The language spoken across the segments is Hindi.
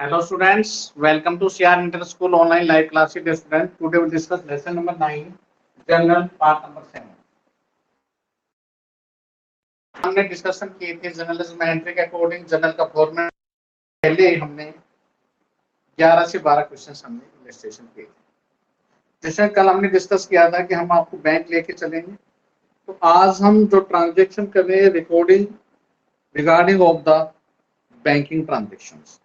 Hello students, welcome to CR Inter School online live classes. Dear students, today we discuss lesson number 9, general part number 7. हमने डिस्कशन की थी जर्नलिज्म में एंट्री के अकॉर्डिंग जर्नल का फॉर्मेट। पहले ही हमने 11 से 12 क्वेश्चन हमने इलस्ट्रेशन किए थे। जैसे कल हमने डिस्कस किया था कि हम आपको बैंक लेके चलेंगे, तो आज हम जो ट्रांजेक्शन कर रहे हैं recording regarding of the banking transactions.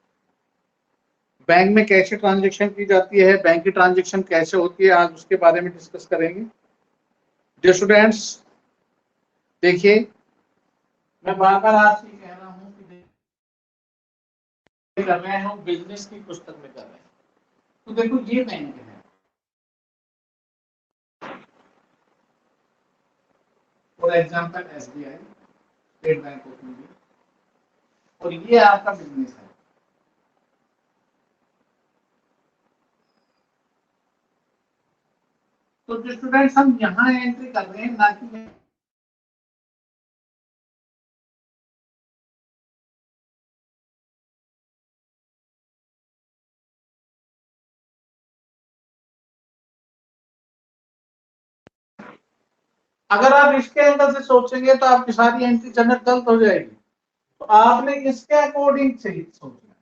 Bank में कैसे ट्रांजैक्शन की जाती है, बैंक की ट्रांजैक्शन कैसे होती है, आज उसके बारे में डिस्कस करेंगे। डियर स्टूडेंट्स, देखिए मैं बार बार आपसे कह रहा हूँ कि कर रहे हैं हम बिजनेस की पुस्तक में कर रहे हैं। तो देखो ये बैंक है, for example SBI, state bank of India, और ये आपका बिजनेस है। तो जो स्टूडेंट्स हम यहाँ एंट्री कर रहे हैं, ना कि अगर आप इसके एंगल से सोचेंगे तो आपकी सारी एंट्री जनरल गलत हो जाएगी। तो आपने इसके अकॉर्डिंग से ही सोचना है।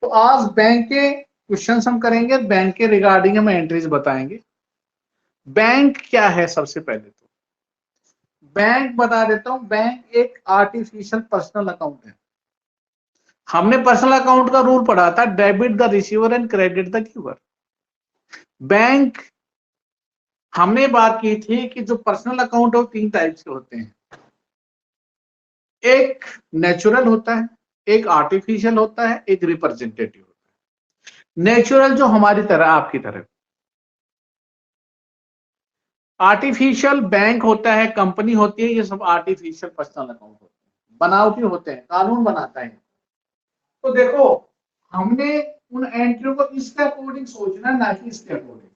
तो आज बैंक के क्वेश्चंस हम करेंगे, बैंक के रिगार्डिंग हम एंट्रीज बताएंगे। बैंक क्या है, सबसे पहले तो बैंक बता देता हूं। बैंक एक आर्टिफिशियल पर्सनल अकाउंट है। हमने पर्सनल अकाउंट का रूल पढ़ा था, debit the receiver and credit the giver. Bank हमने बात की थी कि जो पर्सनल अकाउंट है वो 3 टाइप्स के होते हैं। एक नेचुरल होता है, एक आर्टिफिशियल होता है, एक रिप्रेजेंटेटिव होता है। नेचुरल जो हमारी तरह, आपकी तरह। आर्टिफिशियल बैंक होता है, कंपनी होती है, ये सब आर्टिफिशियल पर्सनल अकाउंट होते हैं, बनावटी होते हैं, कानून बनाता है। तो देखो हमने उन एंट्रियों को इसके अकॉर्डिंग सोचना, ना कि इसके अकॉर्डिंग।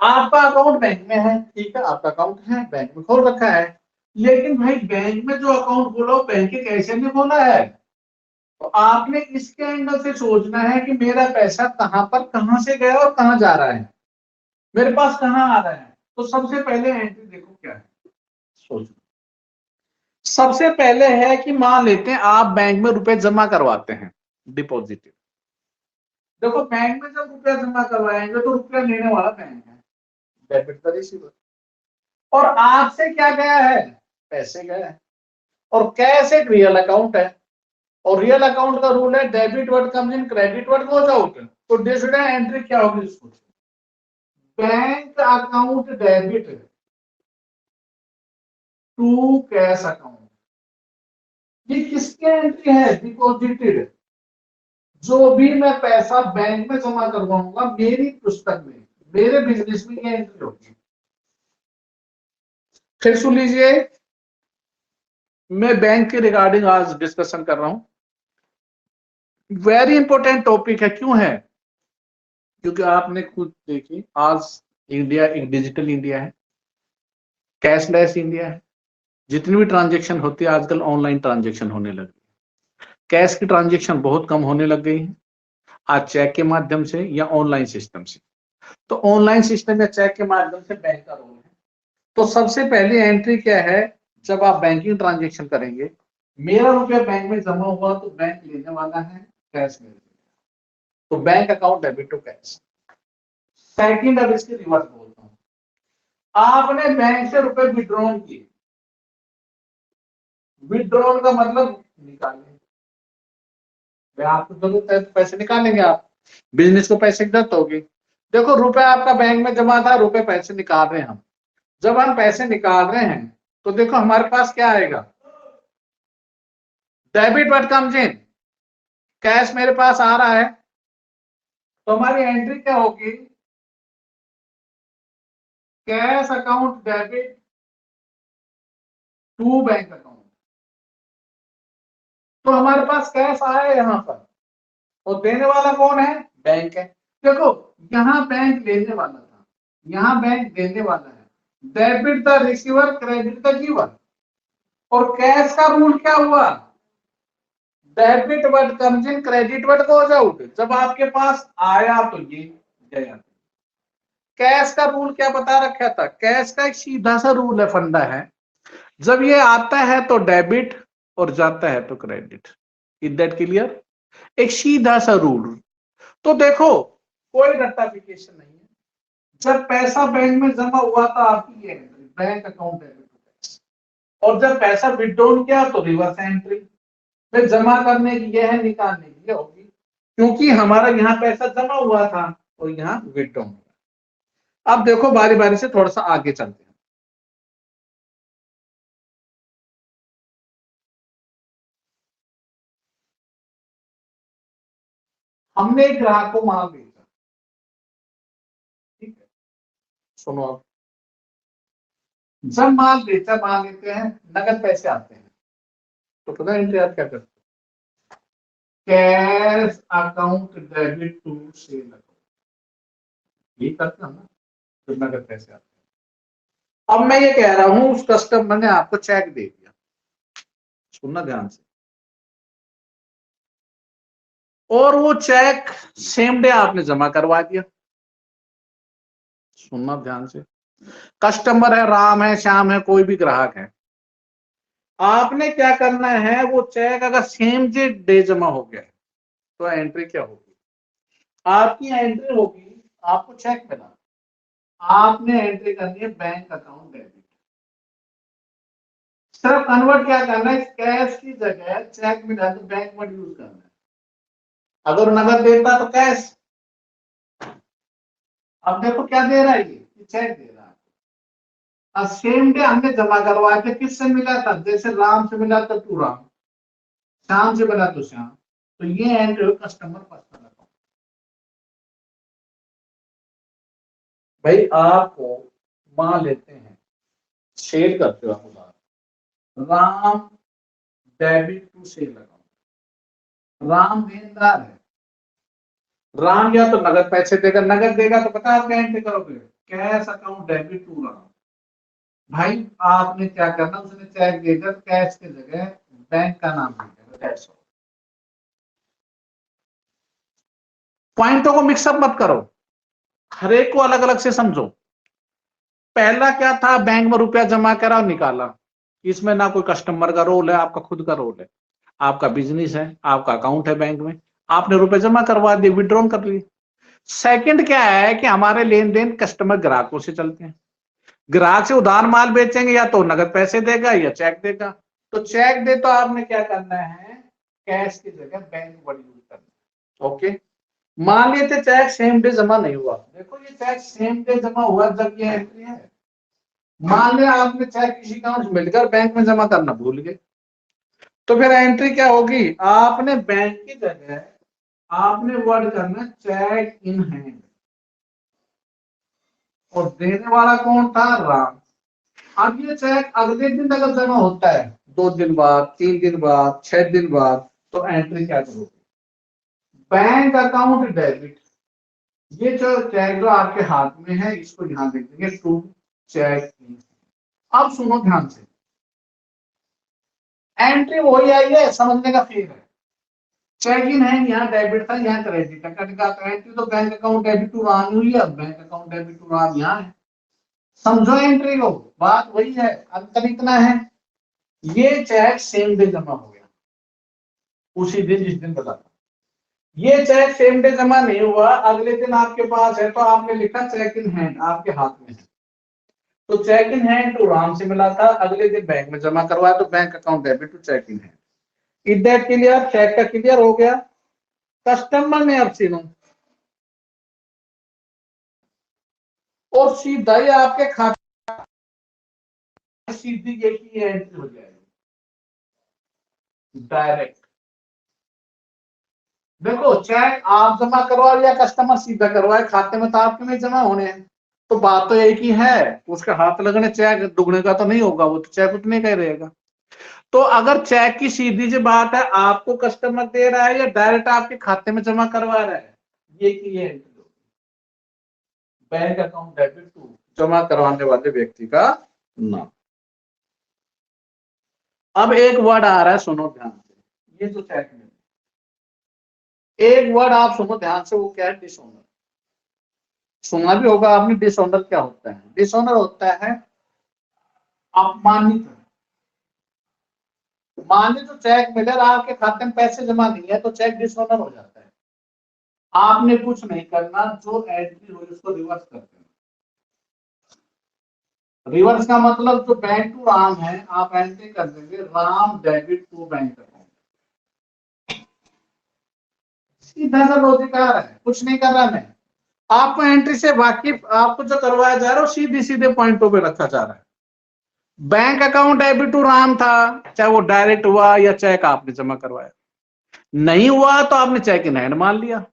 आपका अकाउंट बैंक में है, ठीक है, आपका अकाउंट है, बैंक में खोल रखा है, लेकिन भाई बैंक में जो अकाउंट खोला वो बैंक के कैसे में खोला है। तो आपने इसके एंगल से सोचना है कि मेरा पैसा कहां पर, कहां से गया और कहां जा रहा है, मेरे पास कहां आ रहा है। तो सबसे पहले एंट्री देखो क्या है, सोचो। सबसे पहले है कि मान लेते हैं आप बैंक में रुपए जमा करवाते हैं, डिपॉजिट। देखो बैंक में जब रुपया जमा करवाएंगे तो रुपया लेने वाला बैंक है, डेबिट द रिसीवर। और आपसे क्या गया है, पैसे गए हैं। और कैश एक रियल अकाउंट है, और रियल अकाउंट का रूल है debit word comes in, credit word goes out. तो डिस्ड एंट्री क्या होगी, इसको bank account debit to cash account. ये किसकी एंट्री है, डिपॉजिटेड। जो भी मैं पैसा बैंक में जमा करवाऊंगा मेरी पुस्तक में, मेरे बिजनेस में ये एंट्री होगी। फिर सुन लीजिए, मैं बैंक के रिगार्डिंग आज डिस्कशन कर रहा हूं। वेरी इंपॉर्टेंट टॉपिक है। क्यों है, क्योंकि आपने खुद देखी आज इंडिया एक डिजिटल इंडिया है, कैशलेस इंडिया है। जितनी भी ट्रांजेक्शन होती है आजकल ऑनलाइन ट्रांजेक्शन होने लगी। कैश की ट्रांजेक्शन बहुत कम होने लग गई है, आज चेक के माध्यम से या ऑनलाइन सिस्टम से। तो ऑनलाइन सिस्टम या चेक के माध्यम से बैंक का रोल है। तो सबसे पहली एंट्री क्या है, जब आप बैंकिंग ट्रांजेक्शन करेंगे, मेरा रुपया बैंक में जमा हुआ तो बैंक लेने वाला है, कैश में। तो bank account debit to cash. Second, अब इसके रिवर्स बोलता हूं। आपने बैंक से रुपए विड्रॉल किए, विड्रॉल का मतलब निकालने, आपको जरूरत है तो पैसे निकालेंगे, आप बिजनेस को पैसे की जरूरत होगी। देखो रुपए आपका बैंक में जमा था, रुपए पैसे निकाल रहे हैं हम। जब हम पैसे निकाल रहे हैं तो देखो हमारे पास क्या आएगा, debit what comes in, cash मेरे पास आ रहा है। तो हमारी एंट्री क्या होगी, cash account debit to bank account. तो हमारे पास कैश आया यहां पर, और देने वाला कौन है, बैंक है। देखो यहां बैंक लेने वाला था, यहां बैंक देने वाला है। Debit the receiver, credit the giver. और कैश का रूल क्या हुआ, debit word comes in, credit word goes out. जब आपके पास आया तो ये गया। कैश का रूल क्या बता रखा था? कैश का एक सीधा सा रूल है, फंडा है, जब ये आता है तो डेबिट और जाता है तो क्रेडिट। Is that clear? एक सीधा सा रूल। तो देखो कोई रट्टाफिकेशन नहीं है। जब पैसा बैंक में जमा हुआ था आपकी ये एंट्री, बैंक अकाउंट डेबिट, और जब पैसा विड्रॉल किया तो रिवर्स एंट्री। फिर जमा करने की यह है, निकालने की यह होगी, क्योंकि हमारा यहाँ पैसा जमा हुआ था और यहाँ विड्रॉल हुआ। अब देखो बारी बारी से थोड़ा सा आगे चलते हैं। हमने एक ग्राहक को माल बेचा, ठीक है, सुनो अब। जब माल बेचा, मान लेते हैं नगद पैसे आते हैं, तो पता है एंट्री आप क्या करते हैं? Cash account debit to sale account, ये करते हैं ना जब नगद पैसे आते हैं। अब मैं ये कह रहा हूं उस कस्टमर ने आपको चेक दे दिया, सुनना ध्यान से, और वो चेक सेम डे आपने जमा करवा दिया। सुनना ध्यान से, कस्टमर है, राम है, श्याम है, कोई भी ग्राहक है, आपने क्या करना है, वो चेक अगर सेम डे जमा हो गया है तो एंट्री क्या होगी? आपकी एंट्री होगी, आपको चेक मिला, आपने एंट्री करनी है बैंक अकाउंट डेबिट। सिर्फ कन्वर्ट क्या करना है, कैश की जगह चेक मिला तो बैंक वर्ड यूज करना है। अगर नगद देता तो कैश। अब देखो क्या दे रहा है, ये चेक दे रहा है। अब सेम डे हमने जमा करवाया था, किससे मिला था? जैसे राम से मिला था टू राम, श्याम से मिला तो श्याम, तो ये एंट्री हो कस्टमर पर्सनल अकाउंट। भाई आपको मान लेते हैं, शेयर करते हो आप उधार, Ram debit to sale account. Ram देनदार है, राम या तो नगद पैसे देगा, नगद देगा तो पता आप क्या एंट्री करोगे? Cash account debit to Ram. भाई आपने क्या करना, उसने चेक देकर कैश की जगह बैंक का नाम देगा। पॉइंटों को मिक्सअप मत करो, हर एक को अलग अलग से समझो। पहला क्या था, बैंक में रुपया जमा करा और निकाला, इसमें ना कोई कस्टमर का रोल है, आपका खुद का रोल है, आपका बिजनेस है, आपका अकाउंट है बैंक में, आपने रुपए जमा करवा दिए, विड्रॉल कर लिए। सेकंड क्या है कि हमारे लेन देन कस्टमर ग्राहकों से चलते हैं, ग्राहक से उधार माल बेचेंगे या तो नगद पैसे देगा या चेक देगा। तो चेक दे तो आपने क्या करना है, कैश की जगह बैंक वर्ड यूज करना है। ओके, मान लेते चेक सेम डे जमा नहीं हुआ, देखो ये चेक सेम डे जमा हुआ जब ये एंट्री है। मान लिया आपने चेक किसी काम से मिलकर बैंक में जमा करना भूल गए, तो फिर एंट्री क्या होगी? आपने बैंक की जगह आपने वर्ड करना चेक इन हैंड, और देने वाला कौन था? राम। अब ये चेक अगले दिन अगर जमा होता है, 2 दिन बाद, 3 दिन बाद, 6 दिन बाद, तो एंट्री क्या करोगे? बैंक अकाउंट डेबिट, ये जो चेक जो आपके हाथ में है इसको यहां लिख देंगे टू चेक इन। अब सुनो ध्यान से, एंट्री वही आई है, समझने का फेर है। चेक इन है, यहाँ डेबिट था, यहाँ क्रेडिट है, कट का एंट्री तो bank account debit to Ram हुई है, bank account debit to Ram यहाँ है। समझो एंट्री को, बात वही है, अंतर इतना है, ये चेक सेम डे जमा हो गया, उसी दिन जिस दिन बताता। ये चेक सेम डे जमा नहीं हुआ, अगले दिन आपके पास है, तो आपने लिखा चेक इन हैंड, आपके हाथ में है, तो cheque in hand to Ram से मिला था, अगले दिन बैंक में जमा करवाया, तो bank account debit to cheque in hand. Is that clear? Cheque का क्लियर हो गया। कस्टमर ने अब सुनो, और सीधा ही आपके खाते सीधी एक ही एंट्री हो जाएगी डायरेक्ट। देखो चेक आप जमा करवा या कस्टमर सीधा करवाए, खाते में तो आपके में जमा होने हैं, तो बात तो एक ही है, उसका हाथ लगने चेक दुगने का तो नहीं होगा, वो तो चेक उतने का ही रहेगा। तो अगर चेक की सीधी सी बात है, आपको कस्टमर दे रहा है या डायरेक्ट आपके खाते में जमा करवा रहा है, ये की है बैंक अकाउंट डेबिट टू जमा करवाने वाले व्यक्ति का नाम। अब एक वर्ड आ रहा है, सुनो ध्यान से, ये जो चेक में एक वर्ड आप सुनो ध्यान से, वो क्या है? डिसऑनर। सुना भी होगा आपने। डिसऑनर क्या होता है? डिसऑनर होता है अपमानित। मान ली तो चेक मिलर आपके खाते में पैसे जमा नहीं है तो चेक डिसऑनर हो जाता है। आपने कुछ नहीं करना, जो एंट्री हुई उसको रिवर्स कर देना। रिवर्स का मतलब जो बैंक टू राम है, आप एंट्री कर देंगे Ram debit to bank account. सीधा सा लॉजिकार है, कुछ नहीं कर रहा मैं। आपको एंट्री से वाकिफ, आपको जो करवाया जा रहा है सीधे सीधे पॉइंटों पे रखा जा रहा है। Bank account debit to Ram था, चाहे वो डायरेक्ट हुआ या चेक आपने जमा करवाया। नहीं हुआ तो आपने चेक इन हैंड मान लिया।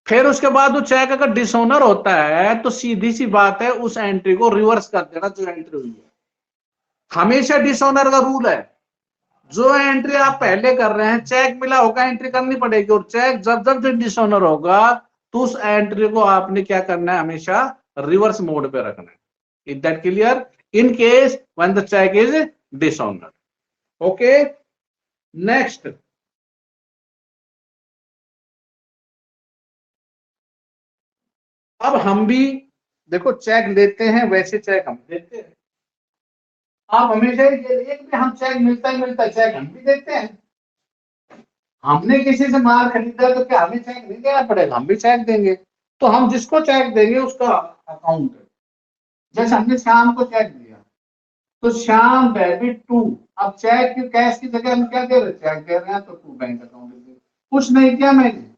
फिर उसके बाद वो चेक अगर डिसऑनर होता है तो सीधी सी बात है, उस एंट्री को रिवर्स कर देना जो एंट्री हुई है। हमेशा डिसऑनर का रूल है, जो एंट्री आप पहले कर रहे हैं, चेक मिला होगा एंट्री करनी पड़ेगी, और चेक जब जब जो डिसऑनर होगा तो उस एंट्री को आपने क्या करना है? हमेशा रिवर्स मोड पे रखना है। Is that clear? In case when the cheque is dishonour. Okay, next. अब हम भी देखो चेक लेते हैं, वैसे चेक हम देते हैं। आप हमेशा ये देखिए कि हम चेक मिलता ही मिलता है, चेक हम भी देते हैं। हमने किसी से माल खरीदा तो क्या हमें चेक नहीं देना पड़ेगा? हम भी चेक देंगे। तो हम जिसको चेक देंगे उसका अकाउंट है। जैसे हमने शाम को चेक दिया तो श्याम डेबिट टू। अब चेक की कैश की जगह हम क्या दे रहे? चेक दे रहे हैं तो टू बैंक अकाउंट दे। कुछ नहीं किया मैंने।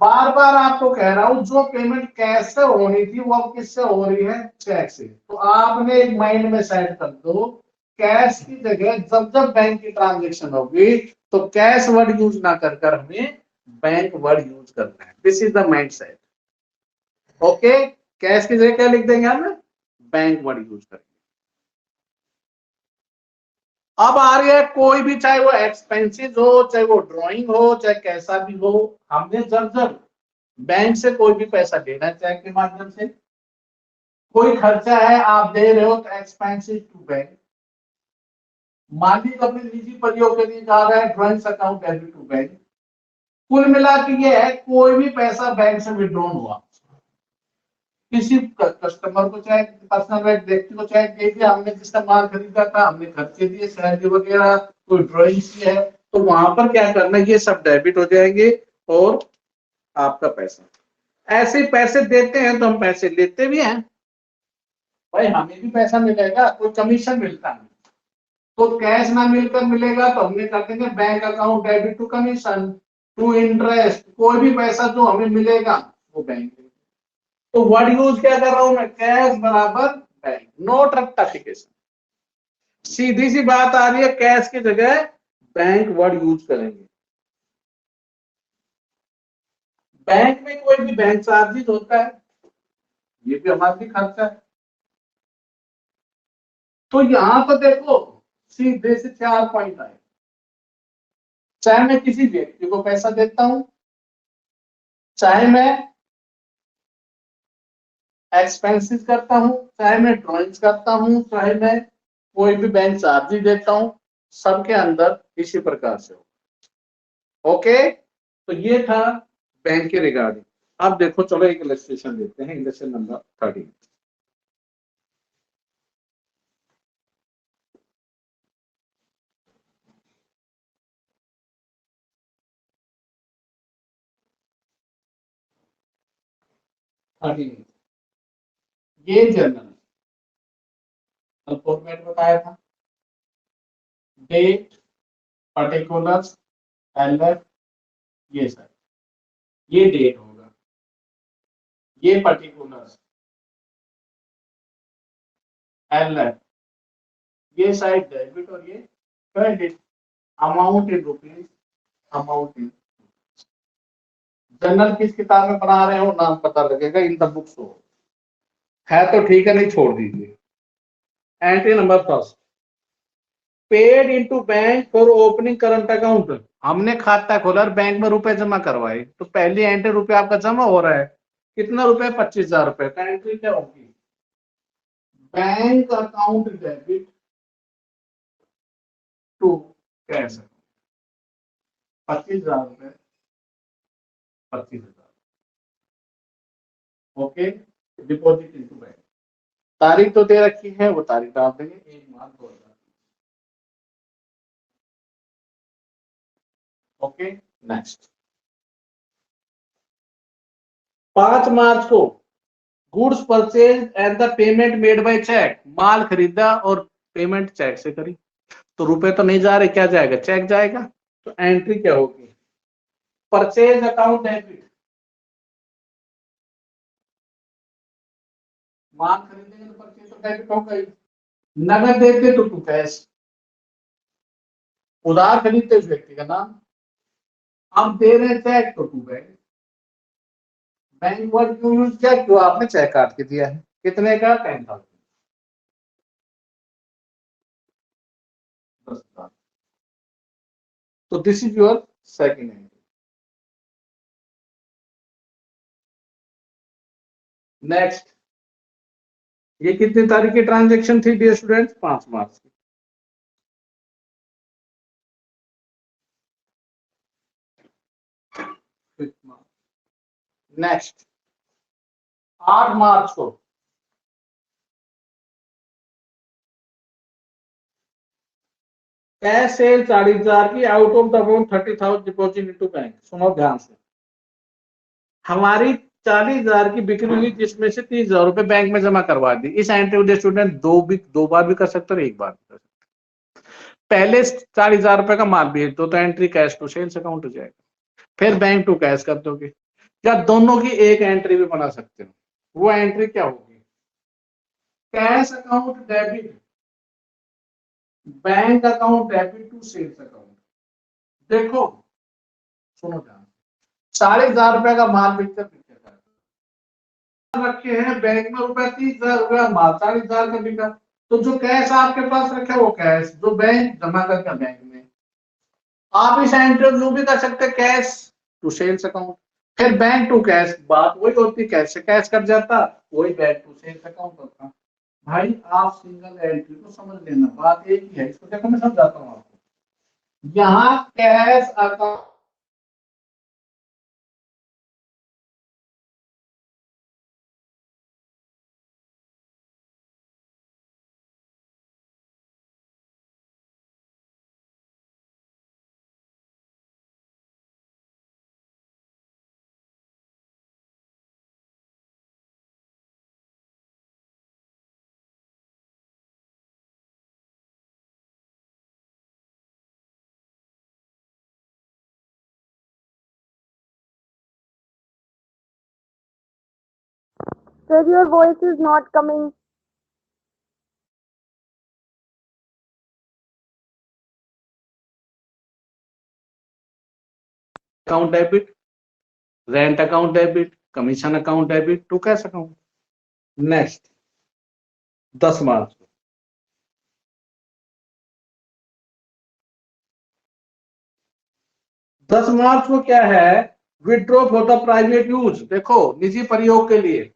बार बार आपको कह रहा हूं, जो पेमेंट कैश से होनी थी वो अब किससे हो रही है? चेक से। तो आपने एक माइंड में सेट कर दो, कैश की जगह जब जब बैंक की ट्रांजेक्शन होगी तो कैश वर्ड यूज ना कर कर हमें बैंक वर्ड यूज करना है। This is the mind set. Okay, cash की जगह क्या लिख देंगे हम? बैंक वर्ड यूज करेंगे। अब आ रही है कोई भी, चाहे वो एक्सपेंसिव हो, चाहे वो ड्राइंग हो, चाहे कैसा भी हो, हमने जब जब बैंक से कोई भी पैसा लेना है चेक के माध्यम से, कोई खर्चा है आप दे रहे हो तो एक्सपेंसिव टू बैंक। मान लीजिए अपने निजी प्रयोग के लिए जा रहा है drawings account debit to bank. कुल मिला के ये है, कोई भी पैसा बैंक से विड्रॉन हुआ, किसी कस्टमर को चाहे पर्सनल व्यक्ति को चाहे दे दिया, हमने जिसका माल खरीदा था हमने खर्चे दिए, सैलरी वगैरह, कोई ड्राइंग की है, तो वहां पर क्या करना, ये सब डेबिट हो जाएंगे और आपका पैसा। ऐसे ही पैसे देते हैं तो हम पैसे लेते भी हैं, भाई हमें भी पैसा मिलेगा, कोई कमीशन मिलता है। तो कैश ना मिलकर मिलेगा तो हमने कर देंगे bank account debit to commission to interest. कोई भी पैसा जो हमें मिलेगा वो बैंक। तो वर्ड यूज क्या कर रहा हूं मैं? कैश बराबर बैंक, नोट रेक्टिफिकेशन। सीधी सी बात आ रही है, कैश की जगह बैंक वर्ड यूज करेंगे। बैंक में कोई भी बैंक चार्जेस होता है, ये भी हमारा भी खर्चा है। तो यहां पर देखो सीधे से 4 पॉइंट आए। चाहे मैं किसी व्यक्ति को पैसा देता हूं, चाहे मैं एक्सपेंसेस करता हूं, चाहे मैं ड्रॉइंग्स करता हूं, चाहे मैं कोई भी बैंक चार्ज देता हूं, सबके अंदर इसी प्रकार से हो। ओके, तो ये था बैंक के रिगार्डिंग। अब देखो चलो एक इलस्ट्रेशन देखते हैं, इलस्ट्रेशन नंबर 13। ये जर्नल फॉर्मेट बताया था, डेट, पर्टिकुलर्स, एलएफ, ये सब। ये डेट होगा, ये पर्टिकुलर्स, एलएफ, ये साइड डेबिट और ये credit. Amount in rupees, amount in. General किस किताब में बना रहे हो नाम पता लगेगा, इन द बुक्स हो। है तो ठीक है, नहीं छोड़ दीजिए। Entry number first, paid into bank for opening current account. हमने खाता खोला और बैंक में रुपए जमा करवाए, तो पहली एंट्री रुपए आपका जमा हो रहा है। कितना रुपए? 25,000 रुपए। तो एंट्री क्या होगी? Bank account debit to cash. 25,000 रुपए 25,000। Okay, deposit into bank. तारीख तो दे रखी है, वो तारीख डाल देंगे 1 मार्च 2000। ओके, नेक्स्ट 5 मार्च को goods purchase and the payment made by cheque. माल खरीदा और पेमेंट चेक से करी, तो रुपए तो नहीं जा रहे, क्या जाएगा? चेक जाएगा। तो एंट्री क्या होगी? परचेज अकाउंट डेबिट, माल खरीदेंगे तो परचेज तो डेबिट होगा ही। नगद देते तो टू कैश, उधार खरीदते उस व्यक्ति का नाम, हम दे रहे चेक तो टू बैंक। बैंक वर्ड क्यों यूज किया? क्यों आपने चेक काट के दिया है। कितने का? 10,000। 10,000। तो this is your second entry. Next, ये कितनी तारीख की ट्रांजैक्शन थी डियर स्टूडेंट्स? 5 मार्च की। नेक्स्ट 8 मार्च को कैश सेल 40,000 की, out of the amount 30,000 deposit into bank. सुनो ध्यान से, हमारी 40,000 की बिक्री हुई, जिसमें से 30,000 रुपए बैंक में जमा करवा दी। इस एंट्री को स्टूडेंट दो बार भी कर सकते और एक बार भी कर सकते। पहले 40,000 रुपए का माल बेच दो तो entry cash to sales account हो जाएगा, फिर बैंक टू कैश कर दोगे, या दोनों की एक एंट्री भी बना सकते हो। वो एंट्री क्या होगी? Cash account debit, bank account debit to sales account. देखो सुनो ध्यान, 40,000 रुपए का माल बिकता रखे हैं बैंक में, रुपए 30,000 रुपया, माल 40,000 का बिका। तो जो कैश आपके पास रखे वो कैश, जो बैंक जमा करके बैंक में। आप इस एंट्री जो भी कर सकते हैं, कैश टू सेल्स अकाउंट, फिर बैंक टू कैश। बात वही होती, कैश से कैश कर जाता, वही बैंक टू सेल्स अकाउंट होता। भाई आप सिंगल एंट्री को समझ लेना, बात एक ही है। इसको देखो मैं समझाता हूँ आपको। यहाँ cash account Sir, your voice is not coming. Account debit, rent account debit, commission account debit to cash account. Next 10 मार्च को 10 मार्च को क्या है? Withdraw for the private use. देखो निजी प्रयोग के लिए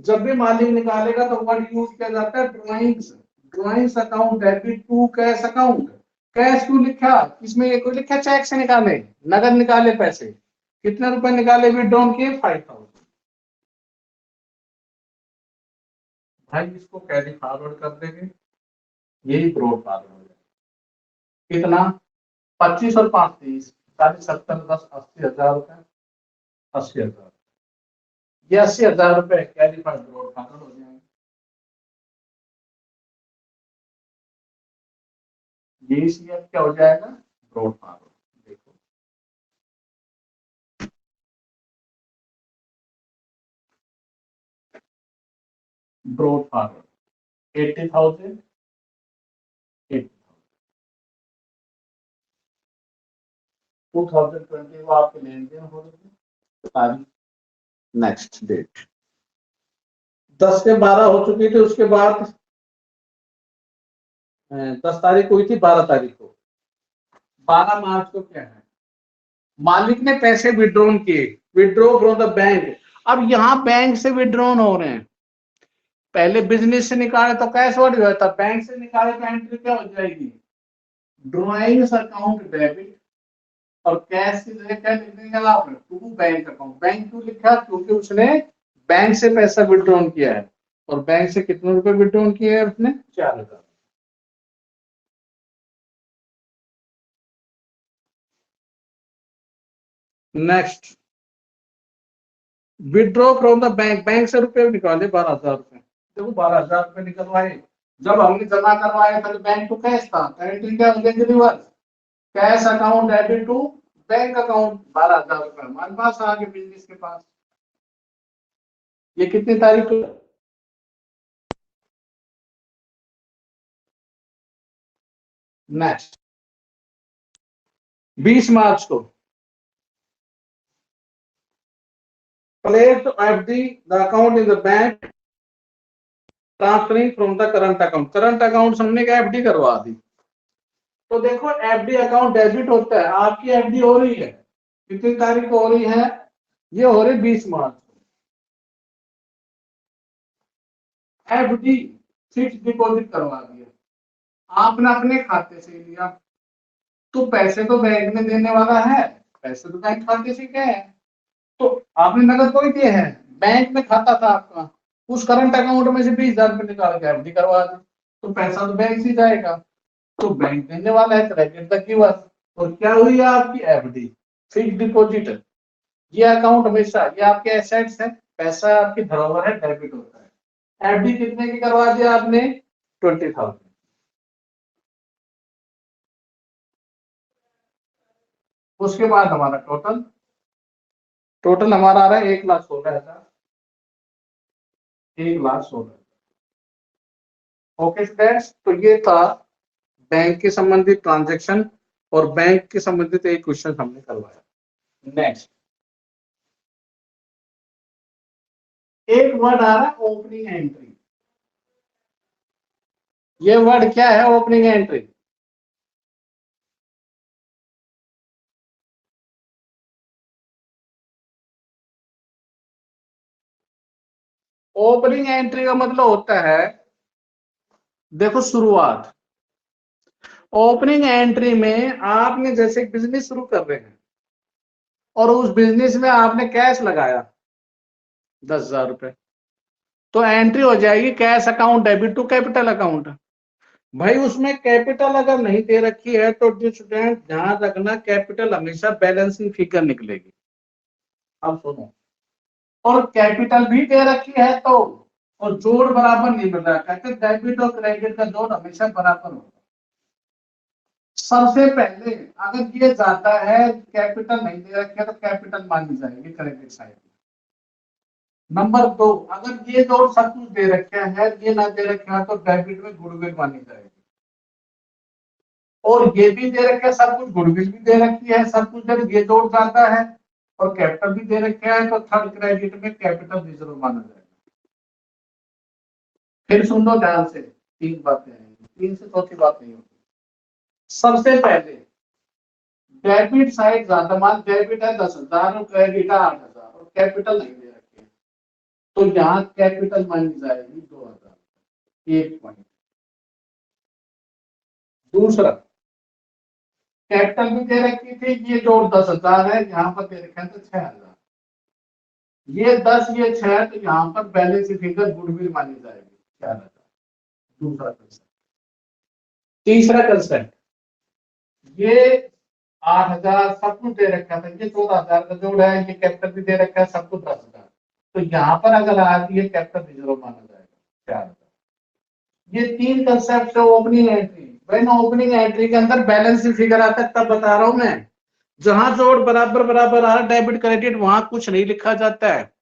जब भी मालिक निकालेगा तो वर्ड यूज किया जाता है drawings. Drawings account debit to cash account. Cash क्यों लिखा? इसमें ये कोई लिखा चेक से निकाले, नगद निकाले पैसे। कितने रुपए निकाले? विड्रॉन किए 5,000। भाई इसको कैरी फॉरवर्ड कर देंगे, यही ब्रॉड फॉरवर्ड हो जाएगा। कितना? 25 और 5 30, 40 70 10 80,000 रुपए। 80,000, ये 80,000 रुपए कैरी फॉरवर्ड फॉरवर्ड हो जाएंगे। ये सीएफ क्या हो जाएगा? Brought forward. देखो ब्रॉड फॉरवर्ड 80,000 2020 वो आपके लेन देन हो रही है। तारीख नेक्स्ट डेट 10 से 12 हो चुकी थी, उसके बाद 10 तारीख हुई थी, 12 तारीख को 12 मार्च को क्या है? मालिक ने पैसे विड्रॉन किए, विड्रॉ फ्रॉम द बैंक। अब यहाँ बैंक से विड्रॉन हो रहे हैं, पहले बिजनेस से निकाले तो कैश वर्ड हुआ था, बैंक से निकाले तो एंट्री क्या हो जाएगी? ड्राइंग्स अकाउंट डेबिट और कैश की जगह क्या लिख देंगे आपने, टू बैंक अकाउंट। बैंक क्यों लिखा, क्योंकि उसने बैंक से पैसा विड्रॉन किया है, और बैंक से कितने रुपए विड्रॉन किए हैं उसने, 4,000। Next, withdraw from the bank, bank से रुपए निकाले 12,000 रुपए। देखो 12,000 रुपए निकलवाए, जब हमने जमा करवाया था बैंक टू कैश था, एंट्री क्या हो जाएगी, reverse, cash account debit to bank account. 12,000 रुपए हमारे पास आ गए बिजनेस के पास। ये कितनी तारीख को, नेक्स्ट 20 मार्च को, place FD the account in the bank transferring from the current account. Current account हमने क्या एफडी करवा दी। तो देखो एफडी अकाउंट डेबिट होता है, आपकी एफडी हो रही है कितनी तारीख को हो रही है, ये हो रही 20 मार्च। एफडी फिक्स डिपॉजिट करवा दिया, आपने अपने खाते से लिया, तो पैसे तो बैंक में देने वाला है, पैसे तो बैंक खाते से गए हैं, तो आपने नगद कोई दिए हैं, बैंक में खाता था आपका, उस करंट अकाउंट में से 20,000 रुपए निकाल के एफडी करवा दी, तो पैसा तो बैंक से जाएगा, तो बैंक देने वाला है, क्रेडिट द गिवर। और क्या हुई है आपकी एफडी, फिक्स डिपॉजिट। ये अकाउंट हमेशा, ये आपके एसेट्स है, पैसा आपकी धरोहर है, डेबिट होता है। एफडी कितने की करवा दिया आपने, 20,000। उसके बाद हमारा टोटल हमारा आ रहा है 1,16,000, 1,16,000। ओके स्टूडेंट्स, तो ये था बैंक के संबंधित ट्रांजैक्शन और बैंक के संबंधित एक क्वेश्चन हमने करवाया। नेक्स्ट, एक वर्ड आ रहा है ओपनिंग एंट्री। ये वर्ड क्या है, ओपनिंग एंट्री। ओपनिंग एंट्री का मतलब होता है, देखो शुरुआत, ओपनिंग एंट्री में आपने जैसे बिजनेस शुरू कर रहे हैं और उस बिजनेस में आपने कैश लगाया 10,000 रुपए, तो एंट्री हो जाएगी cash account debit to capital account. भाई उसमें कैपिटल अगर नहीं दे रखी है तो स्टूडेंट ध्यान रखना, कैपिटल हमेशा बैलेंसिंग फिगर निकलेगी। अब सुनो, और कैपिटल भी दे रखी है तो, और जोड़ बराबर नहीं मिल रहा, कहते डेबिट और क्रेडिट का जोड़ हमेशा बराबर होगा। सबसे पहले अगर ये जाता है, कैपिटल नहीं दे रखी है तो कैपिटल मानी जाएगी क्रेडिट साइड में। नंबर 2, अगर ये जोड़ सब कुछ दे रखा है, ये ना दे रखा है तो डेबिट में गुडविल मानी जाएगी। और ये भी दे रखा है सब कुछ, गुडविल भी दे रखी है सब कुछ, जब ये जोड़ जाता है और कैपिटल भी दे रखा है तो थर्ड क्रेडिट में कैपिटल रिजर्व माना जाएगा। फिर सुन लो ध्यान से, 3 बातें हैं, 3 से चौथी बात नहीं होती। सबसे पहले डेबिट साइड ज्यादा, मान डेबिट है 10,000 और क्रेडिट है 8,000 और कैपिटल नहीं दे रखी है, तो यहाँ कैपिटल मानी जाएगी 2,000, 1 पॉइंट। दूसरा, कैपिटल भी दे रखी थी, ये जोड़ 10,000 है, यहाँ पर दे रखा है तो 6,000, ये 10 ये 6, तो यहाँ पर बैलेंस फिगर गुडविल मानी जाएगी 4,000। दूसरा कंसेप्ट। तीसरा कंसेप्ट, ये 8,000 सब कुछ दे रखा था, ये 14,000 का जोड़ है, ये कैपिटल भी दे रखा है सब कुछ 10,000, तो यहाँ पर अगर आती है कैपिटल रिजर्व माना जाएगा 4,000। ये 3 कंसेप्ट है opening entry. When opening entry के अंदर बैलेंसिंग फिगर आता है, तब बता रहा हूं मैं, जहां जोड़ बराबर बराबर आ रहा डेबिट क्रेडिट, वहां कुछ नहीं लिखा जाता है।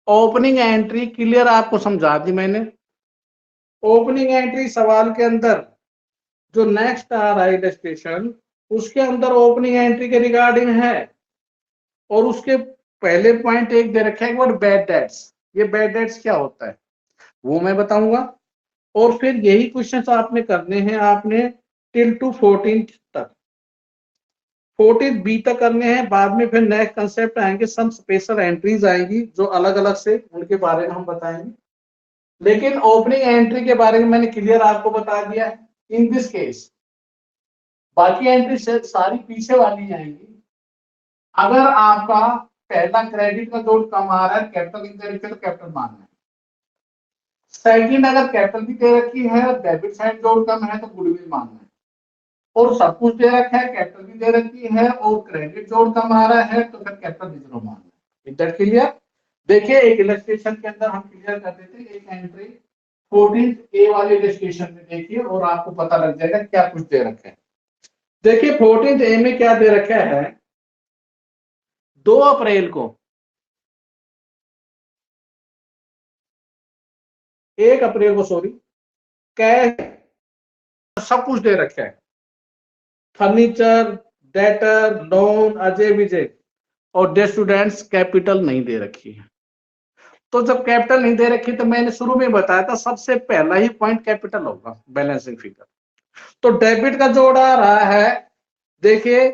ओपनिंग एंट्री क्लियर आपको समझा दी मैंने। ओपनिंग एंट्री सवाल के अंदर जो नेक्स्ट आ रहा है इलस्ट्रेशन, उसके अंदर ओपनिंग एंट्री के रिगार्डिंग है, और उसके पहले पॉइंट एक दे रखा है बैड डेट्स। ये बैड डेट्स क्या होता है वो मैं बताऊंगा, और फिर यही क्वेश्चंस आपने करने हैं, आपने टिल टू 14th तक, 14th बी तक करने हैं। बाद में फिर नेक्स्ट कंसेप्ट आएंगे, सम स्पेशल एंट्रीज आएंगी जो अलग अलग से, उनके बारे में हम बताएंगे। लेकिन ओपनिंग एंट्री के बारे में मैंने क्लियर आपको बता दिया है इन दिस केस। बाकी एंट्री सारी पीछे वाली आएंगी, अगर आपका पहला क्रेडिट का जोड़ कम आ रहा है, कैपिटल नहीं दे रखी तो कैपिटल मानना है। सेकंड, अगर कैपिटल भी दे रखी है और डेबिट साइड जोड़ कम है तो गुडविल मानना है। और सब कुछ दे रखा है, कैपिटल भी दे रखी है और क्रेडिट जोड़ कम आ रहा है तो फिर कैपिटल जीरो मानना है। Is that clear? देखिए एक इलस्ट्रेशन के अंदर हम क्लियर कर देते हैं, एक एंट्री 14th ए वाले इलस्ट्रेशन में देखिए और आपको पता लग जाएगा क्या कुछ दे रखा है। देखिए 14th ए में क्या दे रखा है, 2 अप्रैल को 1 अप्रैल को सॉरी कैश सब कुछ दे रखा है, furniture, debtor, loan, Ajay Vijay, और डे स्टूडेंट्स कैपिटल नहीं दे रखी है। तो जब कैपिटल नहीं दे रखी तो मैंने शुरू में बताया था सबसे पहला ही पॉइंट कैपिटल होगा बैलेंसिंग फिगर। तो डेबिट का जोड़ आ रहा है, देखिए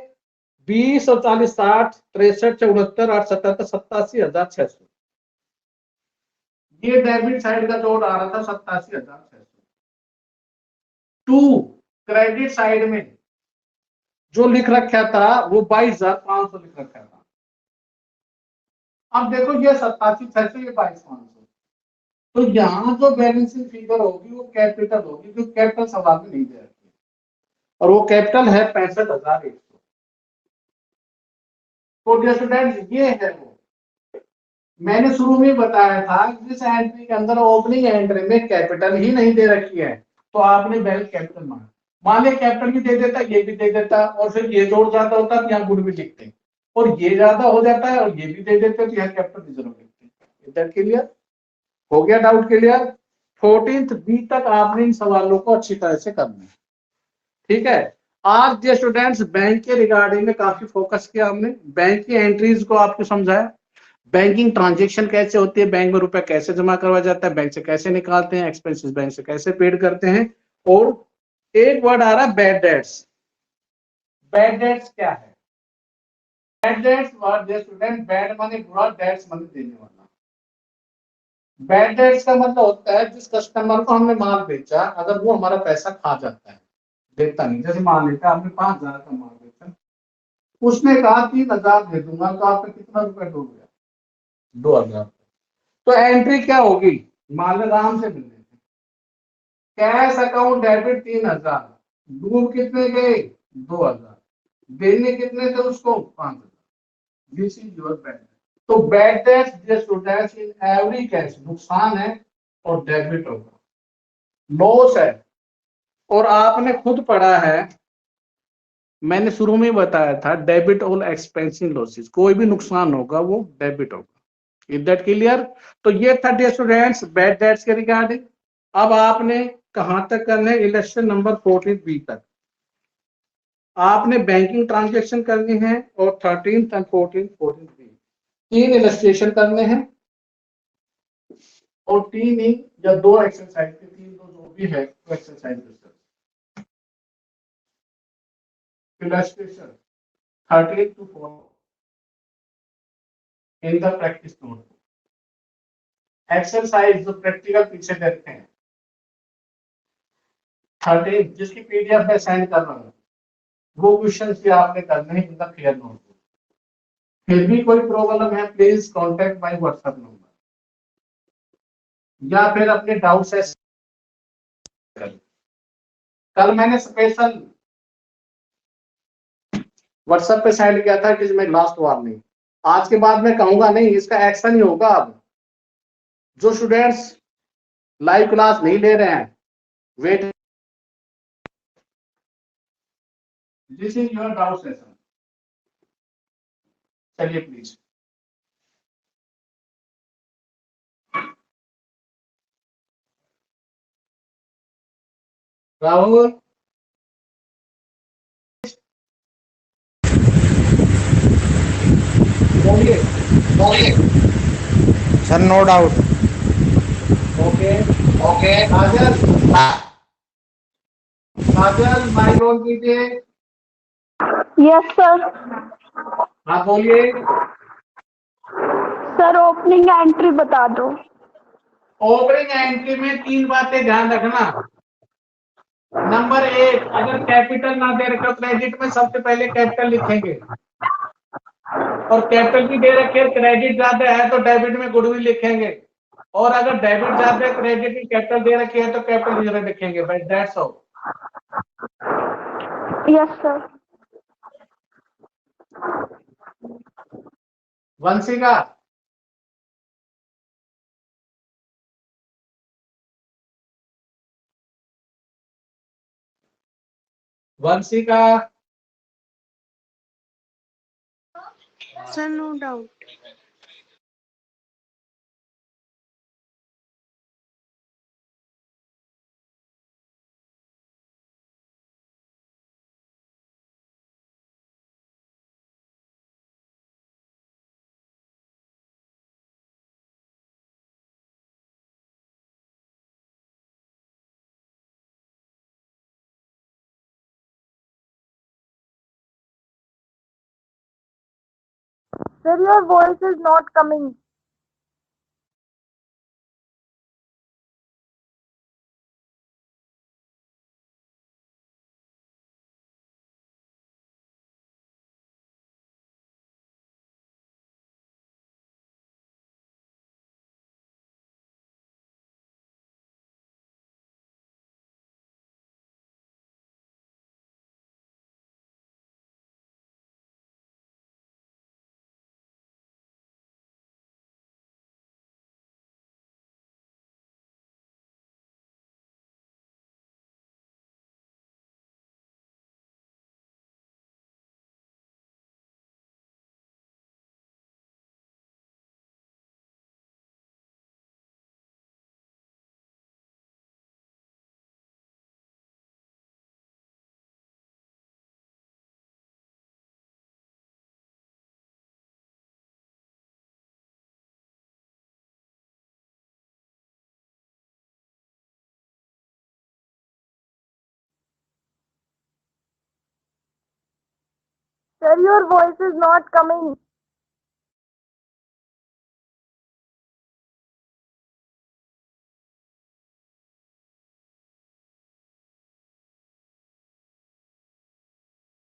20 और 40 60 63 74 8 77 87,600, ये डेबिट साइड का जोड़ आ रहा था 87,600। टू क्रेडिट साइड में जो लिख रखा था वो 22,500 लिख रखा था। अब देखो ये 87,600, ये 22,500, तो यहाँ जो बैलेंसिंग फिगर होगी वो कैपिटल होगी, जो कैपिटल सवाल में नहीं दे रखी है, और वो कैपिटल है 65,100। तो डियर स्टूडेंट्स ये है वो मैंने शुरू में बताया था, जिस एंट्री के अंदर ओपनिंग एंट्री में कैपिटल ही नहीं दे रखी है तो आपने बैंक कैपिटल मान लिया, कैपिटल भी दे देता, ये भी दे देता, और फिर ये जोड़ जाता होता तो यहाँ गुड भी लिखते हैं, और ये ज्यादा हो जाता है और ये भी दे देते तो यहाँ कैपिटल रिजर्व लिखते हैं। इधर क्लियर हो गया? Doubt clear? 14th बी तक आपने इन सवालों को अच्छी तरह से करना है, ठीक है। आज डियर स्टूडेंट्स बैंक के रिगार्डिंग में काफी फोकस किया हमने, बैंक की एंट्रीज को आपको समझाया, बैंकिंग ट्रांजैक्शन कैसे होती है, बैंक में रुपया कैसे जमा करवाया जाता है, बैंक से कैसे निकालते हैं, एक्सपेंसेस बैंक से कैसे पेड करते हैं, और एक वर्ड आ रहा है बैड डेट्स। बैड डेट्स क्या है? Bad debts word dear student, bad माने बुरा, डेट्स माने देने वाला। बैड डेट्स का मतलब होता है जिस कस्टमर को हमने माल बेचा, अगर वो हमारा पैसा खा जाता है, देता नहीं, जैसे मान लेते आपने 5,000 का माल बेचा, उसने कहा 3,000 दे दूंगा, तो आपका कितना रुपया डूब गया? 2,000। तो एंट्री क्या होगी? माल आराम से मिल गए, कैश अकाउंट डेबिट 3,000, डूब कितने गए? 2,000, देने कितने थे उसको? 5,000। This is your bad. तो bad debts dear students in every case नुकसान है और डेबिट होगा, लॉस है। और आपने खुद पढ़ा है, मैंने शुरू में बताया था, डेबिट और एक्सपेंसिव लॉसेस, कोई भी नुकसान होगा वो डेबिट होगा। Is that clear? तो ये था डियर स्टूडेंट्स बैड डेट्स के रिगार्डिंग। अब आपने कहां तक करना है? इलेक्शन नंबर 14 बी तक आपने बैंकिंग ट्रांजैक्शन करनी है, और 13th and 14th B 3 illustration करने हैं, और 3 ही या 2 एक्सरसाइज के 3 जो भी है वो exercise illustration 13 to 14 in the practice note। Exercise जो प्रैक्टिकल पीछे देखते हैं 13 जिसकी पीडीएफ में सेंड कर रहा हूँ, वो क्वेश्चन भी आपने करने हैं इन द क्लियर नोटबुक। फिर भी कोई प्रॉब्लम है please contact my WhatsApp number, या फिर अपने डाउट से कल मैंने स्पेशल व्हाट्सएप पे सेंड किया था, it is my last warning. आज के बाद मैं कहूंगा नहीं, इसका एक्शन ही होगा। अब जो स्टूडेंट्स लाइव क्लास नहीं ले रहे हैं, wait, this is your doubt session. चलिए प्लीज। राहुल, बोलिए। Sir no doubt. Okay okay. Kajal, Kajal mike on कीजिए। Yes sir. हाँ बोलिए। सर ओपनिंग एंट्री बता दो। ओपनिंग एंट्री में 3 बातें ध्यान रखना। नंबर 1, अगर कैपिटल ना दे रखे क्रेडिट में सबसे पहले कैपिटल लिखेंगे। और कैपिटल की दे रखी है, क्रेडिट ज्यादा है तो डेबिट में गुडविल लिखेंगे, और अगर डेबिट ज्यादा है क्रेडिट की कैपिटल दे रखी है तो कैपिटल जीरो लिखेंगे भाई, that's all. Yes, sir. Vanshika, Vanshika, Sir, no doubt. Sir, your voice is not coming. Sir, your voice is not coming.